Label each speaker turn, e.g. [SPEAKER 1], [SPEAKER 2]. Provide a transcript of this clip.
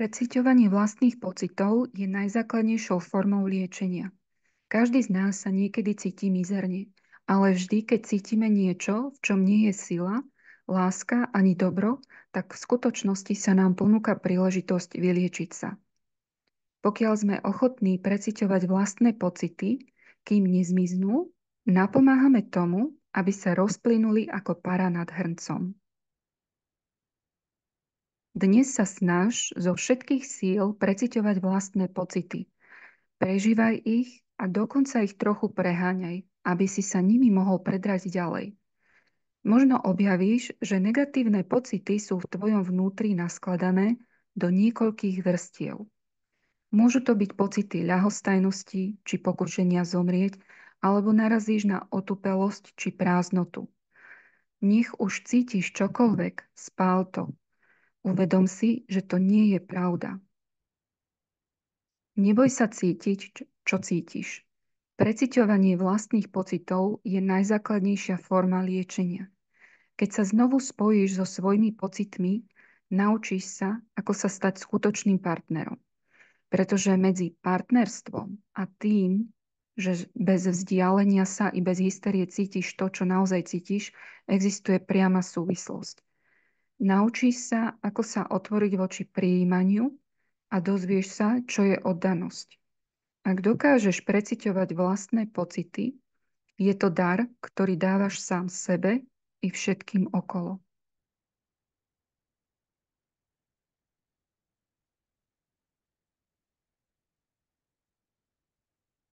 [SPEAKER 1] Preciťovanie vlastných pocitov je najzákladnejšou formou liečenia. Každý z nás sa niekedy cíti mizerne, ale vždy, keď cítime niečo, v čom nie je sila, láska ani dobro, tak v skutočnosti sa nám ponúka príležitosť vyliečiť sa. Pokiaľ sme ochotní preciťovať vlastné pocity, kým nezmiznú, napomáhame tomu, aby sa rozplynuli ako para nad hrncom. Dnes sa snaž zo všetkých síl preciťovať vlastné pocity. Prežívaj ich a dokonca ich trochu preháňaj, aby si sa nimi mohol predrať ďalej. Možno objavíš, že negatívne pocity sú v tvojom vnútri naskladané do niekoľkých vrstiev. Môžu to byť pocity ľahostajnosti či pokušenia zomrieť, alebo narazíš na otupelosť či prázdnotu. Nech už cítiš čokoľvek, spál to. Uvedom si, že to nie je pravda. Neboj sa cítiť, čo cítiš. Preciťovanie vlastných pocitov je najzákladnejšia forma liečenia. Keď sa znovu spojíš so svojimi pocitmi, naučíš sa, ako sa stať skutočným partnerom. Pretože medzi partnerstvom a tým, že bez vzdialenia sa i bez hysterie cítiš to, čo naozaj cítiš, existuje priama súvislosť. Naučíš sa, ako sa otvoriť voči prijímaniu a dozvieš sa, čo je oddanosť. Ak dokážeš preciťovať vlastné pocity, je to dar, ktorý dávaš sám sebe i všetkým okolo.